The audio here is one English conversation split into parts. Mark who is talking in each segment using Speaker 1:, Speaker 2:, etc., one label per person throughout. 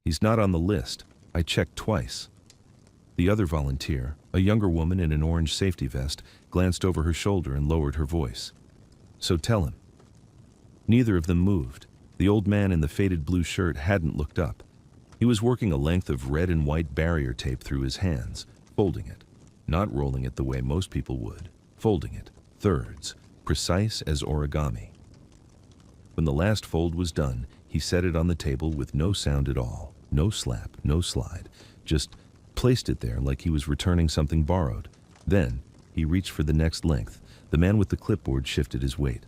Speaker 1: He's not on the list. I checked twice. The other volunteer, a younger woman in an orange safety vest, glanced over her shoulder and lowered her voice. So tell him. Neither of them moved. The old man in the faded blue shirt hadn't looked up. He was working a length of red and white barrier tape through his hands, folding it. Not rolling it the way most people would, folding it, thirds, precise as origami. When the last fold was done, he set it on the table with no sound at all, no slap, no slide, just placed it there like he was returning something borrowed. Then, he reached for the next length. The man with the clipboard shifted his weight.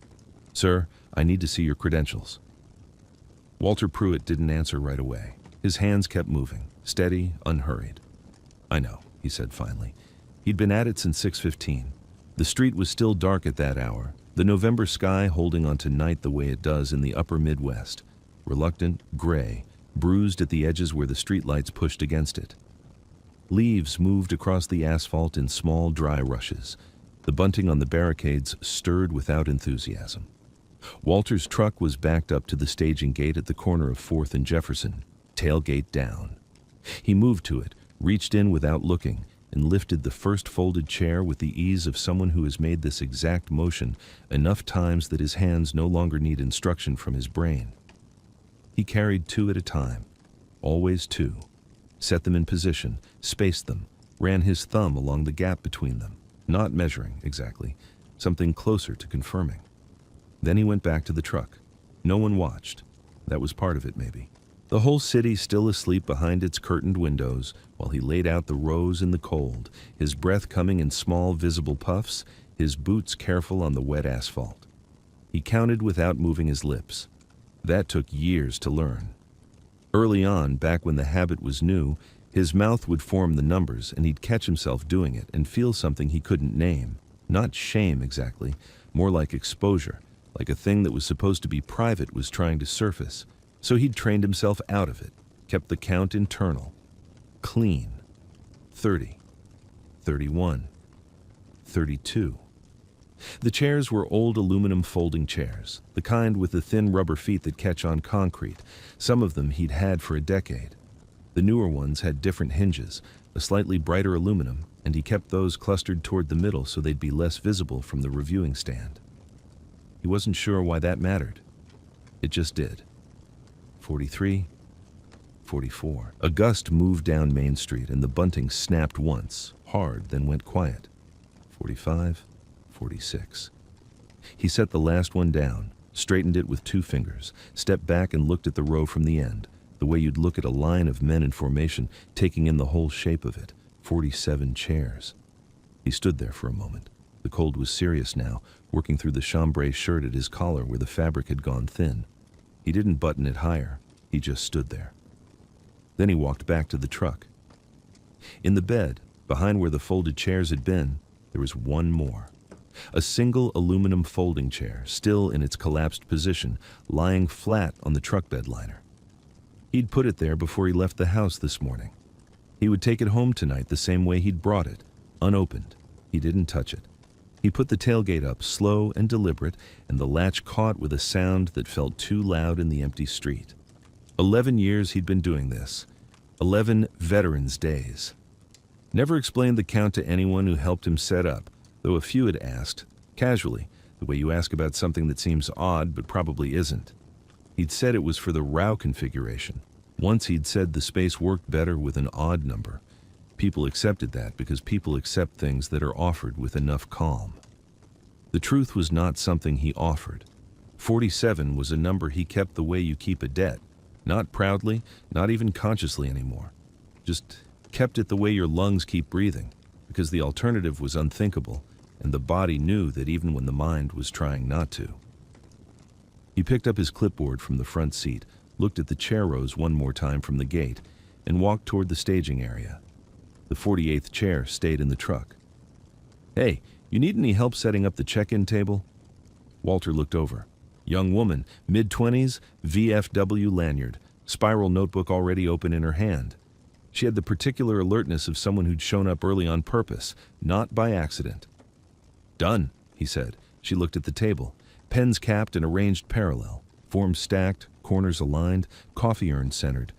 Speaker 1: "Sir, I need to see your credentials." Walter Pruitt didn't answer right away. His hands kept moving, steady, unhurried. "I know," he said finally. He'd been at it since 6:15. The street was still dark at that hour, the November sky holding onto night the way it does in the upper Midwest, reluctant, gray, bruised at the edges where the streetlights pushed against it. Leaves moved across the asphalt in small, dry rushes. The bunting on the barricades stirred without enthusiasm. Walter's truck was backed up to the staging gate at the corner of 4th and Jefferson, tailgate down. He moved to it, reached in without looking, and lifted the first folded chair with the ease of someone who has made this exact motion enough times that his hands no longer need instruction from his brain. He carried 2 at a time, always 2. Set them in position, spaced them, ran his thumb along the gap between them, not measuring exactly, something closer to confirming. Then he went back to the truck. No one watched. That was part of it, maybe. The whole city still asleep behind its curtained windows while he laid out the rows in the cold, his breath coming in small visible puffs, his boots careful on the wet asphalt. He counted without moving his lips. That took years to learn. Early on, back when the habit was new, his mouth would form the numbers and he'd catch himself doing it and feel something he couldn't name. Not shame exactly, more like exposure, like a thing that was supposed to be private was trying to surface. So he'd trained himself out of it, kept the count internal, clean. 30, 31, 32. The chairs were old aluminum folding chairs, the kind with the thin rubber feet that catch on concrete. Some of them he'd had for a decade. The newer ones had different hinges, a slightly brighter aluminum, and he kept those clustered toward the middle so they'd be less visible from the reviewing stand. He wasn't sure why that mattered. It just did. 43, 44. A gust moved down Main Street and the bunting snapped once, hard, then went quiet. 45, 46. He set the last one down, straightened it with 2 fingers, stepped back and looked at the row from the end, the way you'd look at a line of men in formation, taking in the whole shape of it. 47 chairs. He stood there for a moment. The cold was serious now, working through the chambray shirt at his collar where the fabric had gone thin. He didn't button it higher. He just stood there. Then he walked back to the truck. In the bed, behind where the folded chairs had been, there was one more. A single aluminum folding chair, still in its collapsed position, lying flat on the truck bed liner. He'd put it there before he left the house this morning. He would take it home tonight the same way he'd brought it, unopened. He didn't touch it. He put the tailgate up, slow and deliberate, and the latch caught with a sound that felt too loud in the empty street. 11 years he'd been doing this. 11 Veterans Days. Never explained the count to anyone who helped him set up, though a few had asked, casually, the way you ask about something that seems odd but probably isn't. He'd said it was for the RAW configuration. Once he'd said the space worked better with an odd number. People accepted that because people accept things that are offered with enough calm. The truth was not something he offered. 47 was a number he kept the way you keep a debt. Not proudly, not even consciously anymore. Just kept it the way your lungs keep breathing, because the alternative was unthinkable, and the body knew that even when the mind was trying not to. He picked up his clipboard from the front seat, looked at the chair rows one more time from the gate, and walked toward the staging area. The 48th chair stayed in the truck. "Hey, you need any help setting up the check-in table?" Walter looked over. Young woman, mid-20s, VFW lanyard, spiral notebook already open in her hand. She had the particular alertness of someone who'd shown up early on purpose, not by accident. "Done," he said. She looked at the table. Pens capped and arranged parallel, forms stacked, corners aligned, coffee urn centered.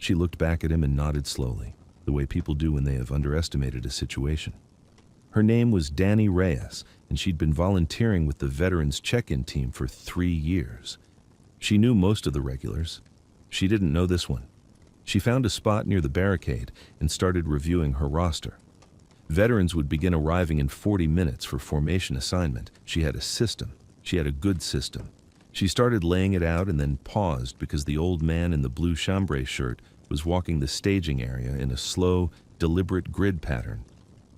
Speaker 1: She looked back at him and nodded slowly, the way people do when they have underestimated a situation. Her name was Danny Reyes, and she'd been volunteering with the Veterans Check-In Team for 3 years. She knew most of the regulars. She didn't know this one. She found a spot near the barricade and started reviewing her roster. Veterans would begin arriving in 40 minutes for formation assignment. She had a system. She had a good system. She started laying it out and then paused because the old man in the blue chambray shirt was walking the staging area in a slow, deliberate grid pattern,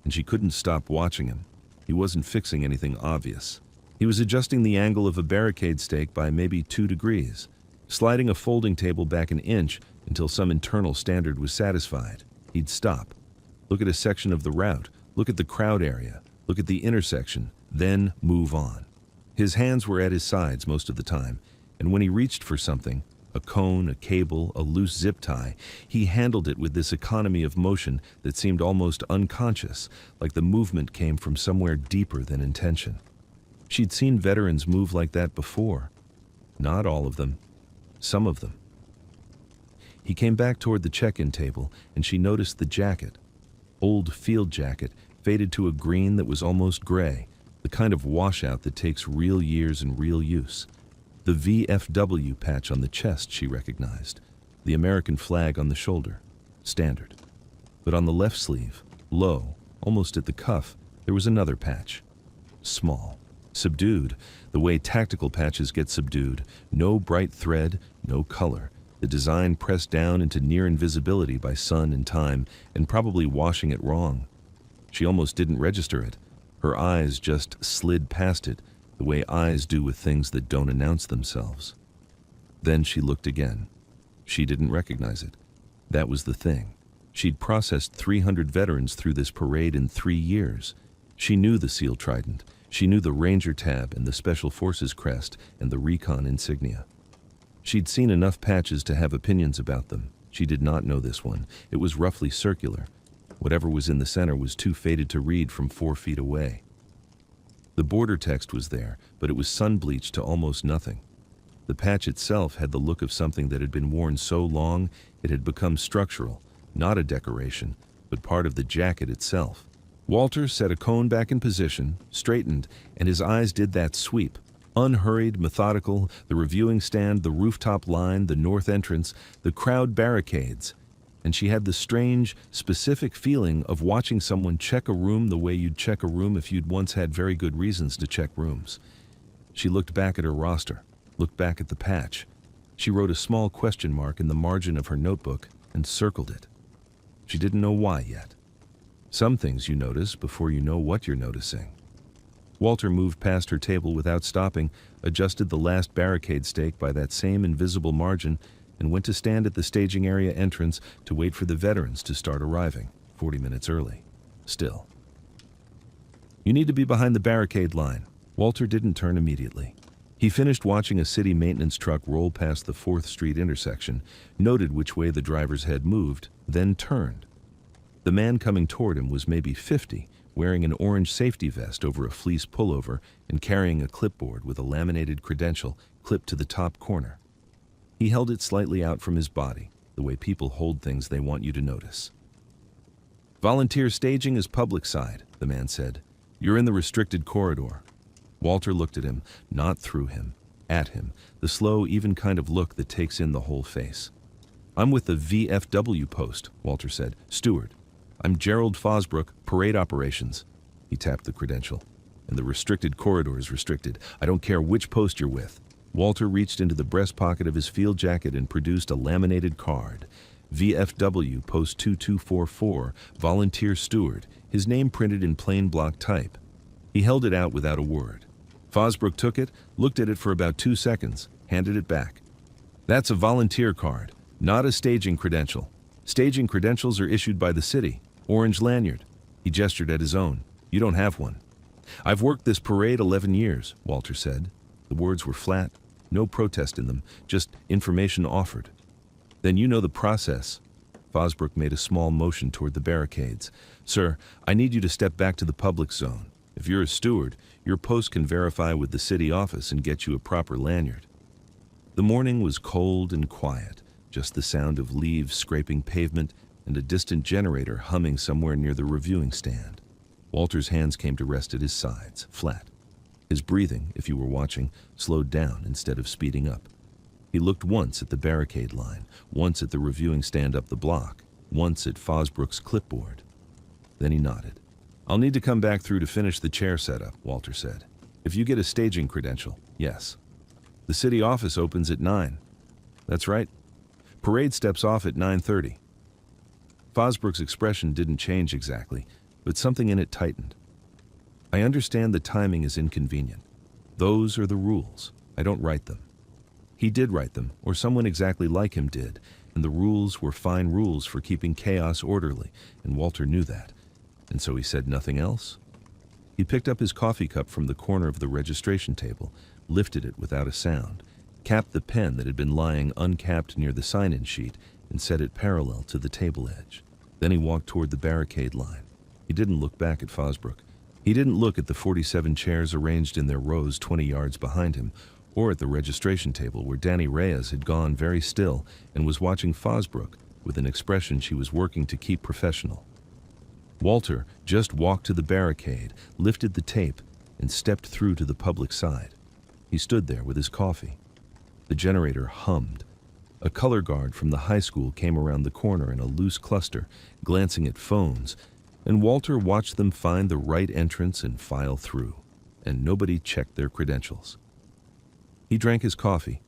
Speaker 1: and she couldn't stop watching him. He wasn't fixing anything obvious. He was adjusting the angle of a barricade stake by maybe 2 degrees, sliding a folding table back an inch until some internal standard was satisfied. He'd stop, look at a section of the route, look at the crowd area, look at the intersection, then move on. His hands were at his sides most of the time, and when he reached for something, a cone, a cable, a loose zip tie, he handled it with this economy of motion that seemed almost unconscious, like the movement came from somewhere deeper than intention. She'd seen veterans move like that before. Not all of them. Some of them. He came back toward the check-in table, and she noticed the jacket. Old field jacket, faded to a green that was almost gray, the kind of washout that takes real years and real use. The VFW patch on the chest she recognized, the American flag on the shoulder, standard. But on the left sleeve, low, almost at the cuff, there was another patch. Small, subdued, the way tactical patches get subdued, no bright thread, no color, the design pressed down into near invisibility by sun and time, and probably washing it wrong. She almost didn't register it. Her eyes just slid past it, the way eyes do with things that don't announce themselves. Then she looked again. She didn't recognize it. That was the thing. She'd processed 300 veterans through this parade in 3 years. She knew the SEAL Trident. She knew the Ranger tab and the Special Forces crest and the Recon insignia. She'd seen enough patches to have opinions about them. She did not know this one. It was roughly circular. Whatever was in the center was too faded to read from 4 feet away. The border text was there, but it was sun-bleached to almost nothing. The patch itself had the look of something that had been worn so long it had become structural, not a decoration, but part of the jacket itself. Walter set a cone back in position, straightened, and his eyes did that sweep. Unhurried, methodical, the reviewing stand, the rooftop line, the north entrance, the crowd barricades. And she had the strange, specific feeling of watching someone check a room the way you'd check a room if you'd once had very good reasons to check rooms. She looked back at her roster, looked back at the patch. She wrote a small question mark in the margin of her notebook and circled it. She didn't know why yet. Some things you notice before you know what you're noticing. Walter moved past her table without stopping, adjusted the last barricade stake by that same invisible margin, and went to stand at the staging area entrance to wait for the veterans to start arriving, 40 minutes early. Still. You need to be behind the barricade line. Walter didn't turn immediately. He finished watching a city maintenance truck roll past the 4th Street intersection, noted which way the driver's head moved, then turned. The man coming toward him was maybe 50, wearing an orange safety vest over a fleece pullover and carrying a clipboard with a laminated credential clipped to the top corner. He held it slightly out from his body, the way people hold things they want you to notice. "Volunteer staging is public side," the man said. "You're in the restricted corridor." Walter looked at him, not through him, at him, the slow, even kind of look that takes in the whole face. "I'm with the VFW post," Walter said. "Steward. I'm Gerald Fosbrook, Parade Operations." He tapped the credential. "And the restricted corridor is restricted. I don't care which post you're with." Walter reached into the breast pocket of his field jacket and produced a laminated card. VFW Post 2244, Volunteer Steward, his name printed in plain block type. He held it out without a word. Fosbrook took it, looked at it for about 2 seconds, handed it back. "That's a volunteer card, not a staging credential. Staging credentials are issued by the city. Orange lanyard." He gestured at his own. "You don't have one." "I've worked this parade 11 years, Walter said. The words were flat, no protest in them, just information offered. "Then you know the process." Fosbrook made a small motion toward the barricades. "Sir, I need you to step back to the public zone. If you're a steward, your post can verify with the city office and get you a proper lanyard." The morning was cold and quiet. just the sound of leaves scraping pavement and a distant generator humming somewhere near the reviewing stand. Walter's hands came to rest at his sides, flat. His breathing, if you were watching, slowed down instead of speeding up. He looked once at the barricade line, once at the reviewing stand up the block, once at Fosbrook's clipboard. Then he nodded. "I'll need to come back through to finish the chair setup," Walter said. "If you get a staging credential, yes. The city office opens at 9. That's right. Parade steps off at 9:30. Fosbrook's expression didn't change exactly, but something in it tightened. "I understand the timing is inconvenient. Those are the rules. I don't write them." He did write them, or someone exactly like him did, and the rules were fine rules for keeping chaos orderly, and Walter knew that. And so he said nothing else. He picked up his coffee cup from the corner of the registration table, lifted it without a sound, capped the pen that had been lying uncapped near the sign-in sheet, and set it parallel to the table edge. Then he walked toward the barricade line. He didn't look back at Fosbrook. He didn't look at the 47 chairs arranged in their rows 20 yards behind him, or at the registration table where Danny Reyes had gone very still and was watching Fosbrook with an expression she was working to keep professional. Walter just walked to the barricade, lifted the tape, and stepped through to the public side. He stood there with his coffee. The generator hummed. A color guard from the high school came around the corner in a loose cluster, glancing at phones, and Walter watched them find the right entrance and file through, and nobody checked their credentials. He drank his coffee.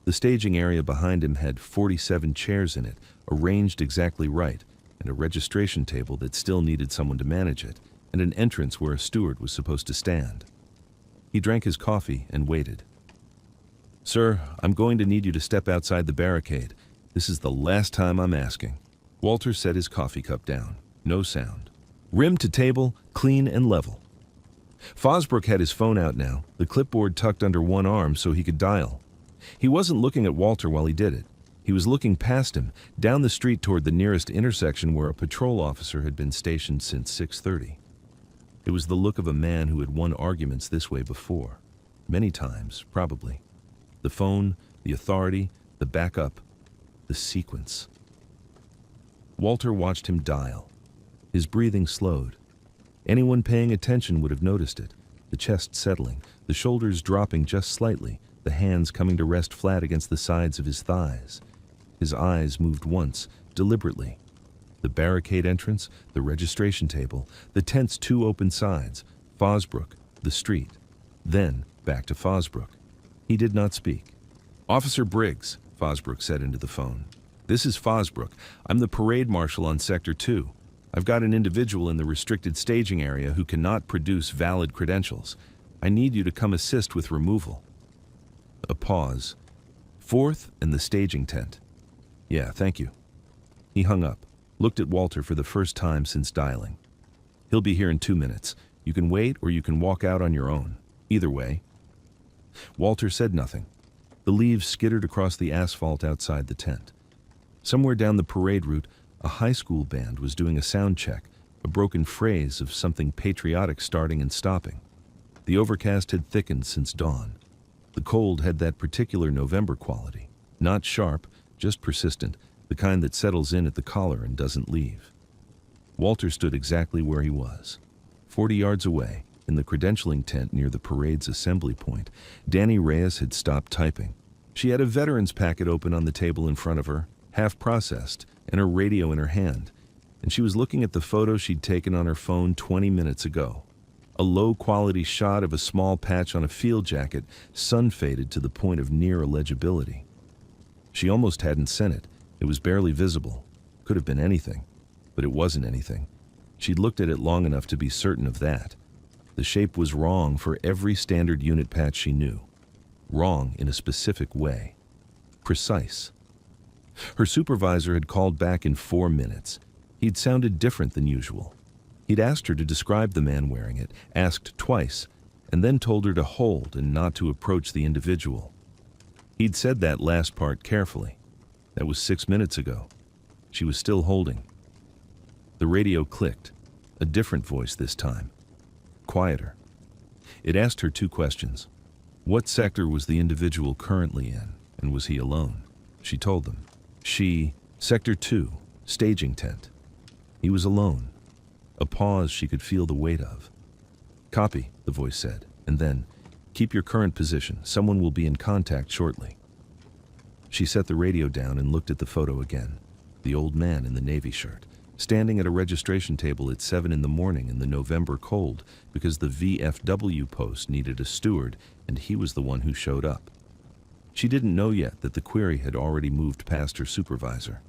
Speaker 1: The staging area behind him had 47 chairs in it, arranged exactly right, and a registration table that still needed someone to manage it, and an entrance where a steward was supposed to stand. He drank his coffee and waited. "Sir, I'm going to need you to step outside the barricade. This is the last time I'm asking." Walter set his coffee cup down. No sound. Rim to table, clean and level. Fosbrook had his phone out now, the clipboard tucked under one arm so he could dial. He wasn't looking at Walter while he did it. He was looking past him, down the street toward the nearest intersection where a patrol officer had been stationed since 6:30. It was the look of a man who had won arguments this way before. Many times, probably. The phone, the authority, the backup, the sequence. Walter watched him dial. His breathing slowed. Anyone paying attention would have noticed it, the chest settling, the shoulders dropping just slightly, the hands coming to rest flat against the sides of his thighs. His eyes moved once, deliberately. The barricade entrance, the registration table, the tent's two open sides, Fosbrook, the street. Then back to Fosbrook. He did not speak. "Officer Briggs," Fosbrook said into the phone. "This is Fosbrook. I'm the parade marshal on Sector 2. I've got an individual in the restricted staging area who cannot produce valid credentials. I need you to come assist with removal." A pause. "4th and the staging tent." "Yeah, thank you." He hung up, looked at Walter for the first time since dialing. "He'll be here in 2 minutes. You can wait or you can walk out on your own. Either way." Walter said nothing. The leaves skittered across the asphalt outside the tent. Somewhere down the parade route, a high school band was doing a sound check, a broken phrase of something patriotic starting and stopping. The overcast had thickened since dawn. The cold had that particular November quality, not sharp, just persistent, the kind that settles in at the collar and doesn't leave. Walter stood exactly where he was. 40 yards away, in the credentialing tent near the parade's assembly point, Danny Reyes had stopped typing. She had a veteran's packet open on the table in front of her, half processed, and her radio in her hand, and she was looking at the photo she'd taken on her phone 20 minutes ago. A low-quality shot of a small patch on a field jacket, sun-faded to the point of near illegibility. She almost hadn't sent it. It was barely visible. Could have been anything, but it wasn't anything. She'd looked at it long enough to be certain of that. The shape was wrong for every standard unit patch she knew. Wrong in a specific way. Precise. Her supervisor had called back in 4 minutes. He'd sounded different than usual. He'd asked her to describe the man wearing it, asked twice, and then told her to hold and not to approach the individual. He'd said that last part carefully. That was 6 minutes ago. She was still holding. The radio clicked. A different voice this time. Quieter. It asked her 2 questions. What sector was the individual currently in, and was he alone? She told them. Sector 2, staging tent. He was alone. A pause she could feel the weight of. Copy, the voice said, and then, keep your current position. Someone will be in contact shortly. She set the radio down and looked at the photo again. The old man in the navy shirt, standing at a registration table at 7 in the morning in the November cold because the VFW post needed a steward and he was the one who showed up. She didn't know yet that the query had already moved past her supervisor.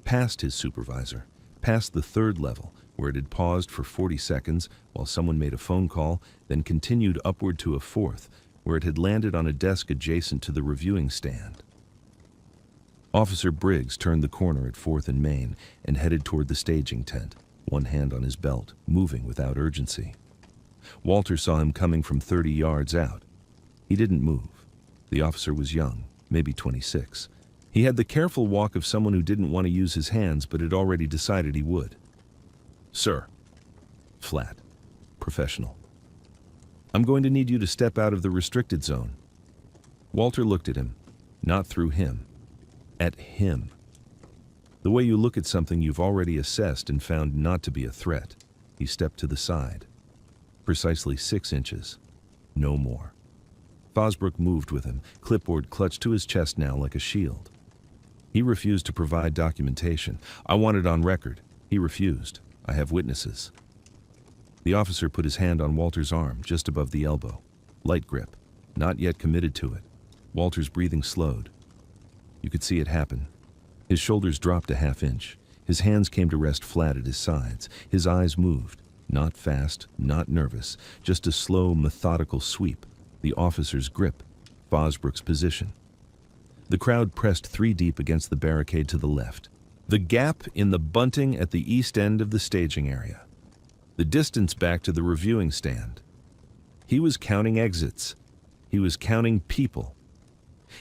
Speaker 1: Past his supervisor, past the third level, where it had paused for 40 seconds while someone made a phone call, then continued upward to a fourth, where it had landed on a desk adjacent to the reviewing stand. Officer Briggs turned the corner at 4th and Main and headed toward the staging tent, one hand on his belt, moving without urgency. Walter saw him coming from 30 yards out. He didn't move. The officer was young, maybe 26. He had the careful walk of someone who didn't want to use his hands but had already decided he would. Sir. Flat. Professional. I'm going to need you to step out of the restricted zone. Walter looked at him, not through him. At him. The way you look at something you've already assessed and found not to be a threat. He stepped to the side. Precisely 6 inches. No more. Fosbrook moved with him, clipboard clutched to his chest now like a shield. He refused to provide documentation. I want it on record. He refused. I have witnesses. The officer put his hand on Walter's arm, just above the elbow. Light grip. Not yet committed to it. Walter's breathing slowed. You could see it happen. His shoulders dropped a half inch. His hands came to rest flat at his sides. His eyes moved. Not fast, not nervous. Just a slow, methodical sweep. The officer's grip. Fosbrook's position. The crowd pressed 3 deep against the barricade to the left. The gap in the bunting at the east end of the staging area. The distance back to the reviewing stand. He was counting exits. He was counting people.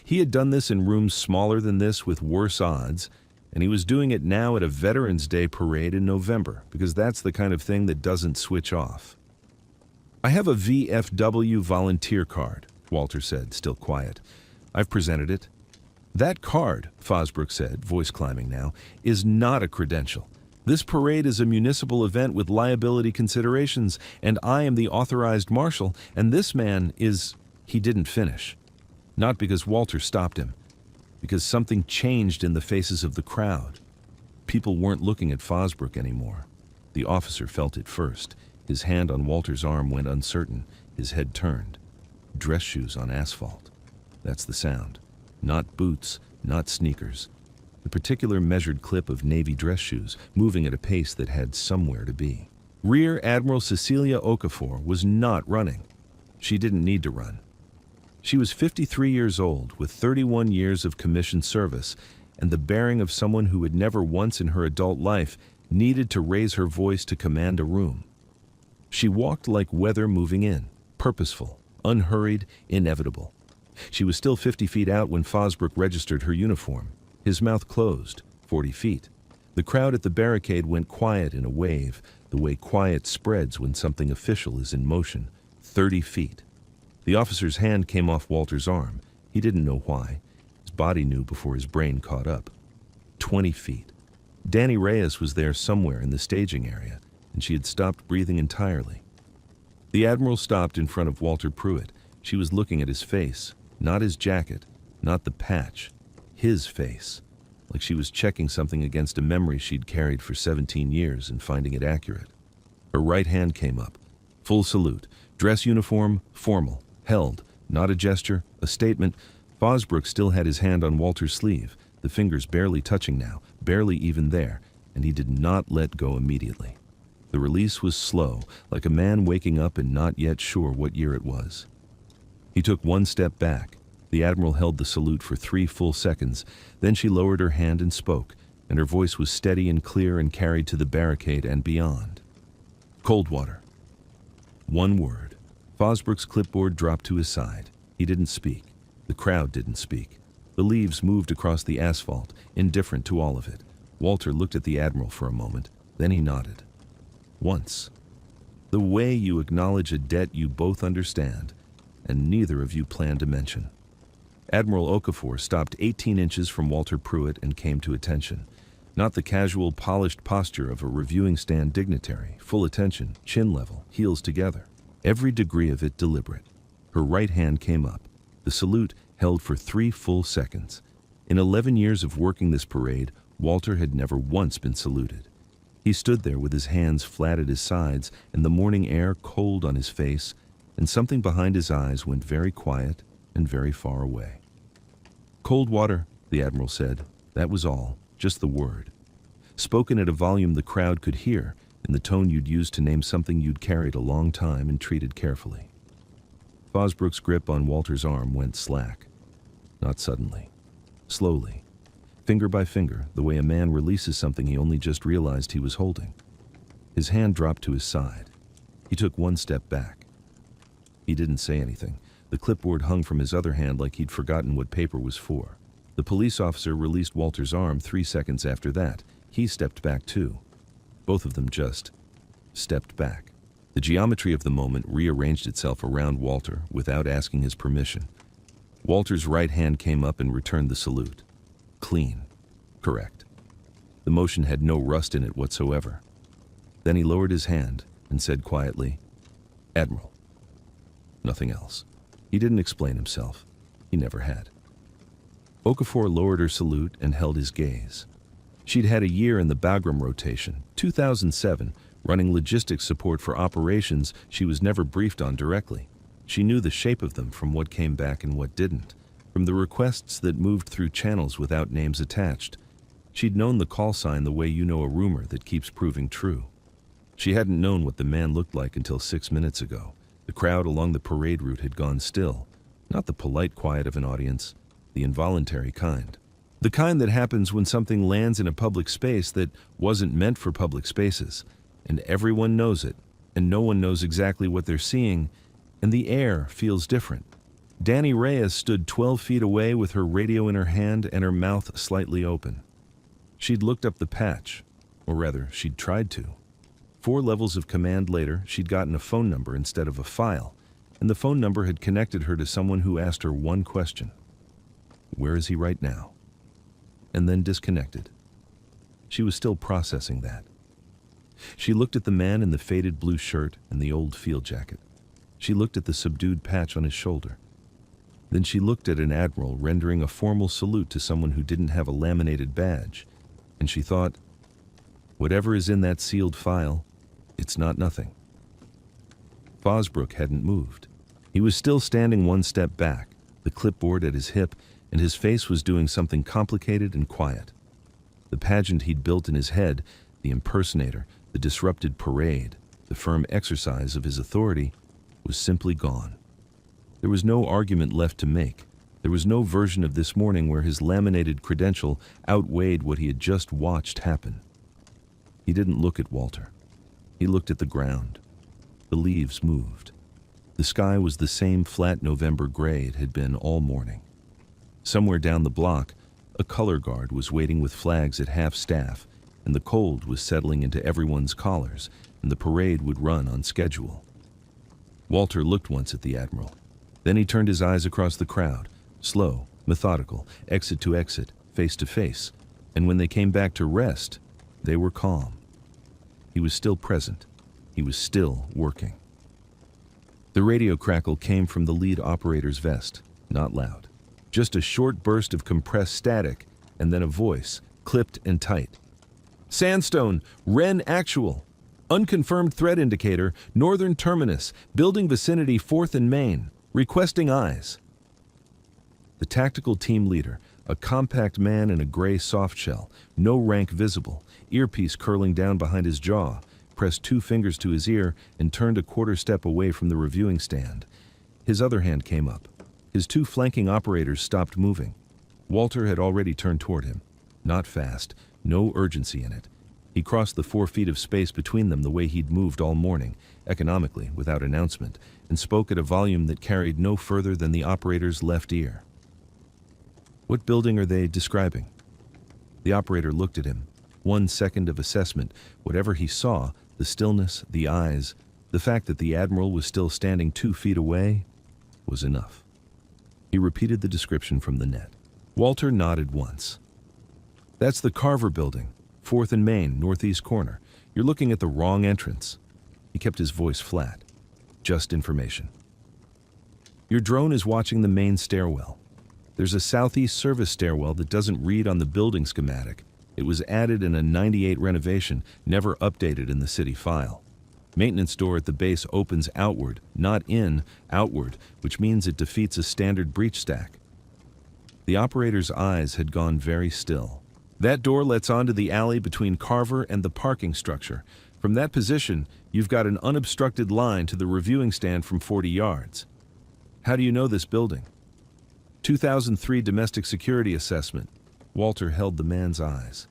Speaker 1: He had done this in rooms smaller than this with worse odds, and he was doing it now at a Veterans Day parade in November, because that's the kind of thing that doesn't switch off. I have a VFW volunteer card, Walter said, still quiet. I've presented it. That card, Fosbrook said, voice climbing now, is not a credential. This parade is a municipal event with liability considerations, and I am the authorized marshal, and this man is... He didn't finish. Not because Walter stopped him, because something changed in the faces of the crowd. People weren't looking at Fosbrook anymore. The officer felt it first. His hand on Walter's arm went uncertain. His head turned. Dress shoes on asphalt. That's the sound. Not boots, not sneakers. The particular measured clip of navy dress shoes, moving at a pace that had somewhere to be. Rear Admiral Cecilia Okafor was not running. She didn't need to run. She was 53 years old, with 31 years of commissioned service, and the bearing of someone who had never once in her adult life needed to raise her voice to command a room. She walked like weather moving in, purposeful, unhurried, inevitable. She was still 50 feet out when Fosbrook registered her uniform. His mouth closed, 40 feet. The crowd at the barricade went quiet in a wave, the way quiet spreads when something official is in motion. 30 feet. The officer's hand came off Walter's arm. He didn't know why. His body knew before his brain caught up. 20 feet. Danny Reyes was there somewhere in the staging area, and she had stopped breathing entirely. The Admiral stopped in front of Walter Pruitt. She was looking at his face, not his jacket, not the patch, his face, like she was checking something against a memory she'd carried for 17 years and finding it accurate. Her right hand came up. Full salute. Dress uniform, formal. Held, not a gesture, a statement. Fosbrook still had his hand on Walter's sleeve, the fingers barely touching now, barely even there, and he did not let go immediately. The release was slow, like a man waking up and not yet sure what year it was. He took 1 step back. The Admiral held the salute for 3 full seconds, then she lowered her hand and spoke, and her voice was steady and clear and carried to the barricade and beyond. Coldwater. 1 word. Fosbrook's clipboard dropped to his side. He didn't speak. The crowd didn't speak. The leaves moved across the asphalt, indifferent to all of it. Walter looked at the Admiral for a moment, then he nodded. Once. The way you acknowledge a debt you both understand, and neither of you plan to mention. Admiral Okafor stopped 18 inches from Walter Pruitt and came to attention. Not the casual, polished posture of a reviewing stand dignitary, full attention, chin level, heels together. Every degree of it deliberate. Her right hand came up. The salute held for 3 full seconds. In 11 years of working this parade, Walter had never once been saluted. He stood there with his hands flat at his sides and the morning air cold on his face, and something behind his eyes went very quiet and very far away. "Cold water," the Admiral said. That was all, just the word. Spoken at a volume the crowd could hear, in the tone you'd use to name something you'd carried a long time and treated carefully. Fosbrook's grip on Walter's arm went slack. Not suddenly. Slowly. Finger by finger, the way a man releases something he only just realized he was holding. His hand dropped to his side. He took 1 step back. He didn't say anything. The clipboard hung from his other hand like he'd forgotten what paper was for. The police officer released Walter's arm 3 seconds after that. He stepped back too. Both of them just stepped back. The geometry of the moment rearranged itself around Walter without asking his permission. Walter's right hand came up and returned the salute. Clean. Correct. The motion had no rust in it whatsoever. Then he lowered his hand and said quietly, "Admiral." Nothing else. He didn't explain himself. He never had. Okafor lowered her salute and held his gaze. She'd had a year in the Bagram rotation, 2007, running logistics support for operations she was never briefed on directly. She knew the shape of them from what came back and what didn't, from the requests that moved through channels without names attached. She'd known the call sign the way you know a rumor that keeps proving true. She hadn't known what the man looked like until 6 minutes ago. The crowd along the parade route had gone still, not the polite quiet of an audience, the involuntary kind. The kind that happens when something lands in a public space that wasn't meant for public spaces, and everyone knows it, and no one knows exactly what they're seeing, and the air feels different. Danny Reyes stood 12 feet away with her radio in her hand and her mouth slightly open. She'd looked up the patch, or rather, she'd tried to. 4 levels of command later, she'd gotten a phone number instead of a file, and the phone number had connected her to someone who asked her one question. Where is he right now? And then disconnected. She was still processing that. She looked at the man in the faded blue shirt and the old field jacket. She looked at the subdued patch on his shoulder. Then she looked at an admiral rendering a formal salute to someone who didn't have a laminated badge, and she thought, whatever is in that sealed file, it's not nothing. Fosbrook hadn't moved. He was still standing 1 step back, the clipboard at his hip, and his face was doing something complicated and quiet. The pageant he'd built in his head, the impersonator, the disrupted parade, the firm exercise of his authority, was simply gone. There was no argument left to make. There was no version of this morning where his laminated credential outweighed what he had just watched happen. He didn't look at Walter. He looked at the ground. The leaves moved. The sky was the same flat November gray it had been all morning. Somewhere down the block, a color guard was waiting with flags at half-staff, and the cold was settling into everyone's collars, and the parade would run on schedule. Walter looked once at the Admiral. Then he turned his eyes across the crowd, slow, methodical, exit to exit, face to face, and when they came back to rest, they were calm. He was still present. He was still working. The radio crackle came from the lead operator's vest, not loud. Just a short burst of compressed static, and then a voice, clipped and tight. Sandstone, Ren Actual. Unconfirmed threat indicator, northern terminus, building vicinity 4th and Main. Requesting eyes. The tactical team leader, a compact man in a gray softshell, no rank visible, earpiece curling down behind his jaw, pressed 2 fingers to his ear and turned a quarter step away from the reviewing stand. His other hand came up. His 2 flanking operators stopped moving. Walter had already turned toward him. Not fast, no urgency in it. He crossed the 4 feet of space between them the way he'd moved all morning, economically, without announcement, and spoke at a volume that carried no further than the operator's left ear. What building are they describing? The operator looked at him. 1 second of assessment. Whatever he saw, the stillness, the eyes, the fact that the Admiral was still standing 2 feet away, was enough. He repeated the description from the net. Walter nodded once. That's the Carver Building, 4th and Main, northeast corner. You're looking at the wrong entrance. He kept his voice flat. Just information. Your drone is watching the main stairwell. There's a southeast service stairwell that doesn't read on the building schematic. It was added in a '98 renovation, never updated in the city file. Maintenance door at the base opens outward, not in, outward, which means it defeats a standard breach stack. The operator's eyes had gone very still. That door lets onto the alley between Carver and the parking structure. From that position, you've got an unobstructed line to the reviewing stand from 40 yards. How do you know this building? 2003 Domestic Security Assessment. Walter held the man's eyes.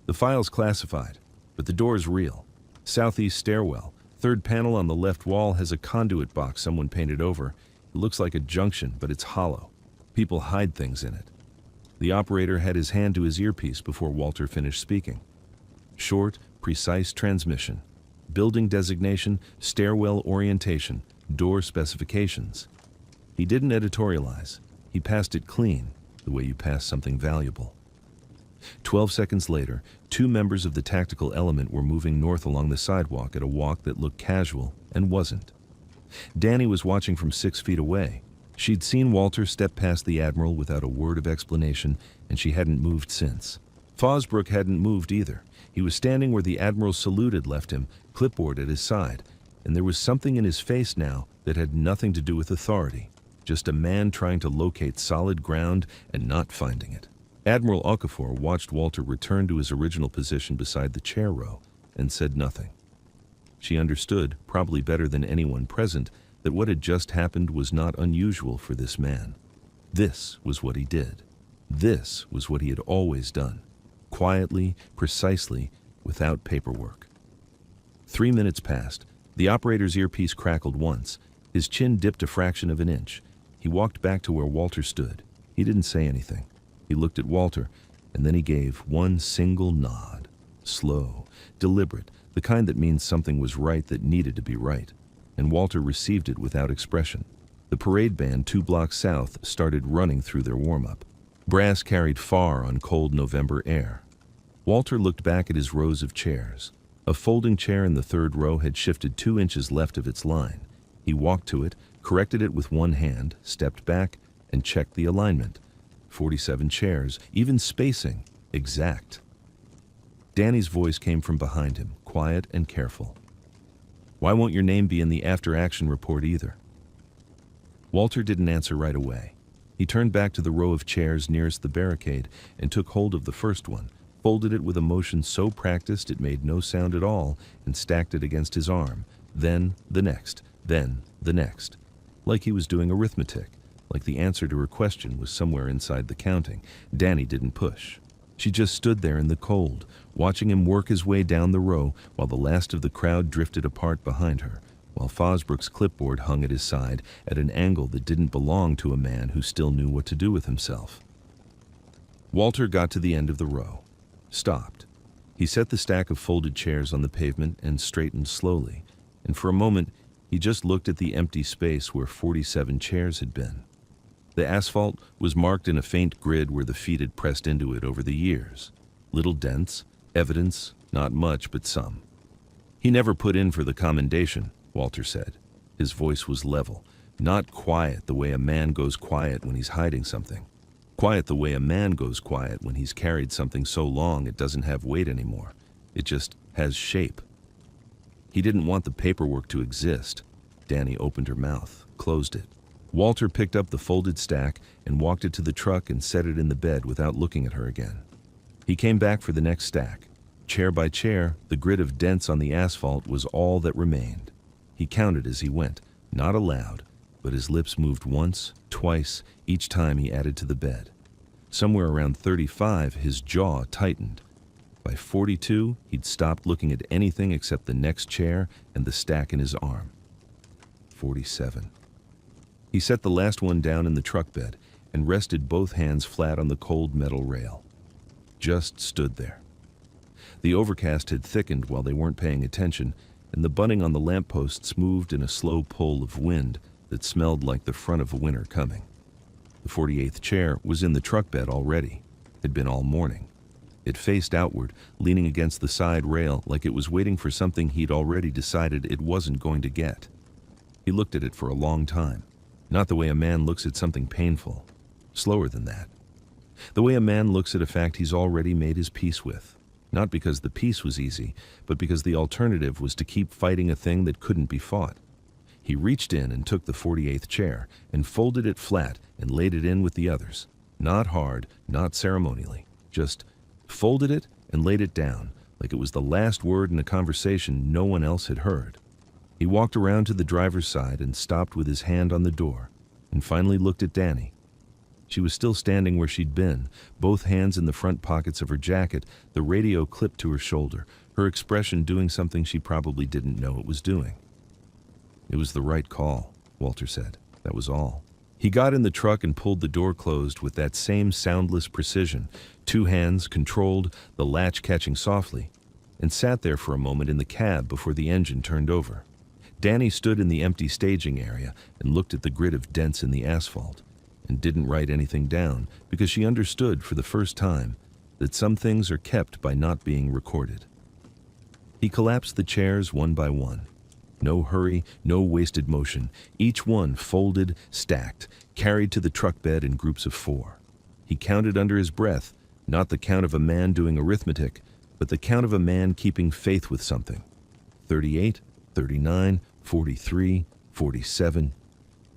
Speaker 1: The file's classified, but the door's real. Southeast stairwell. 3rd panel on the left wall has a conduit box someone painted over. It looks like a junction, but it's hollow. People hide things in it. The operator had his hand to his earpiece before Walter finished speaking. Short, precise transmission. Building designation, stairwell orientation, door specifications. He didn't editorialize. He passed it clean, the way you pass something valuable. 12 seconds later, 2 members of the tactical element were moving north along the sidewalk at a walk that looked casual and wasn't. Danny was watching from 6 feet away. She'd seen Walter step past the Admiral without a word of explanation, and she hadn't moved since. Fosbrook hadn't moved either. He was standing where the Admiral's salute had left him, clipboard at his side, and there was something in his face now that had nothing to do with authority. Just a man trying to locate solid ground and not finding it. Admiral Okafor watched Walter return to his original position beside the chair row and said nothing. She understood, probably better than anyone present, that what had just happened was not unusual for this man. This was what he did. This was what he had always done. Quietly, precisely, without paperwork. 3 minutes passed. The operator's earpiece crackled once. His chin dipped a fraction of an inch. He walked back to where Walter stood. He didn't say anything. He looked at Walter, and then he gave one single nod. Slow, deliberate, the kind that means something was right that needed to be right. And Walter received it without expression. The parade band 2 blocks south started running through their warm-up. Brass carried far on cold November air. Walter looked back at his rows of chairs. A folding chair in the 3rd row had shifted 2 inches left of its line. He walked to it, corrected it with one hand, stepped back, and checked the alignment. 47 chairs, even spacing, exact. Danny's voice came from behind him, quiet and careful. Why won't your name be in the after-action report either? Walter didn't answer right away. He turned back to the row of chairs nearest the barricade and took hold of the first one, folded it with a motion so practiced it made no sound at all, and stacked it against his arm. Then the next, then the next. Like he was doing arithmetic, like the answer to her question was somewhere inside the counting. Danny didn't push. She just stood there in the cold, watching him work his way down the row while the last of the crowd drifted apart behind her, while Fosbrook's clipboard hung at his side at an angle that didn't belong to a man who still knew what to do with himself. Walter got to the end of the row, stopped. He set the stack of folded chairs on the pavement and straightened slowly, and for a moment he just looked at the empty space where 47 chairs had been. The asphalt was marked in a faint grid where the feet had pressed into it over the years. Little dents, evidence, not much, but some. He never put in for the commendation, Walter said. His voice was level, not quiet the way a man goes quiet when he's hiding something. Quiet the way a man goes quiet when he's carried something so long it doesn't have weight anymore. It just has shape. He didn't want the paperwork to exist. Danny opened her mouth, closed it. Walter picked up the folded stack and walked it to the truck and set it in the bed without looking at her again. He came back for the next stack. Chair by chair, the grid of dents on the asphalt was all that remained. He counted as he went, not aloud, but his lips moved once, twice, each time he added to the bed. Somewhere around 35, his jaw tightened. By 42, he'd stopped looking at anything except the next chair and the stack in his arm. 47. He set the last one down in the truck bed and rested both hands flat on the cold metal rail. Just stood there. The overcast had thickened while they weren't paying attention, and the bunting on the lampposts moved in a slow pull of wind that smelled like the front of a winter coming. The 48th chair was in the truck bed already. Had been all morning. It faced outward, leaning against the side rail like it was waiting for something he'd already decided it wasn't going to get. He looked at it for a long time. Not the way a man looks at something painful. Slower than that. The way a man looks at a fact he's already made his peace with. Not because the peace was easy, but because the alternative was to keep fighting a thing that couldn't be fought. He reached in and took the 48th chair and folded it flat and laid it in with the others. Not hard, not ceremonially. Just folded it and laid it down like it was the last word in a conversation no one else had heard. He walked around to the driver's side and stopped with his hand on the door, and finally looked at Danny. She was still standing where she'd been, both hands in the front pockets of her jacket, the radio clipped to her shoulder, her expression doing something she probably didn't know it was doing. It was the right call, Walter said. That was all. He got in the truck and pulled the door closed with that same soundless precision, 2 hands controlled, the latch catching softly, and sat there for a moment in the cab before the engine turned over. Danny stood in the empty staging area and looked at the grid of dents in the asphalt, and didn't write anything down because she understood for the first time that some things are kept by not being recorded. He collapsed the chairs one by one. No hurry, no wasted motion, each one folded, stacked, carried to the truck bed in groups of 4. He counted under his breath, not the count of a man doing arithmetic, but the count of a man keeping faith with something. 38, 39, 43, 47.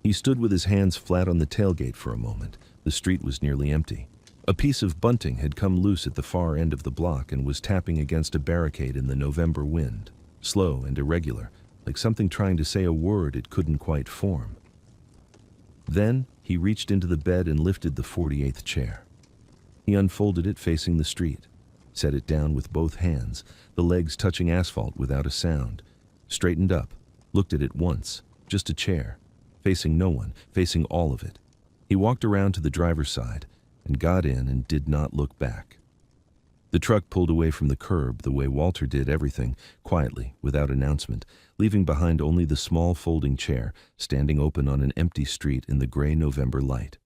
Speaker 1: He stood with his hands flat on the tailgate for a moment. The street was nearly empty. A piece of bunting had come loose at the far end of the block and was tapping against a barricade in the November wind, slow and irregular, like something trying to say a word it couldn't quite form. Then he reached into the bed and lifted the 48th chair. He unfolded it facing the street, set it down with both hands, the legs touching asphalt without a sound, straightened up, looked at it once, just a chair, facing no one, facing all of it. He walked around to the driver's side and got in and did not look back. The truck pulled away from the curb the way Walter did everything, quietly, without announcement, leaving behind only the small folding chair standing open on an empty street in the gray November light.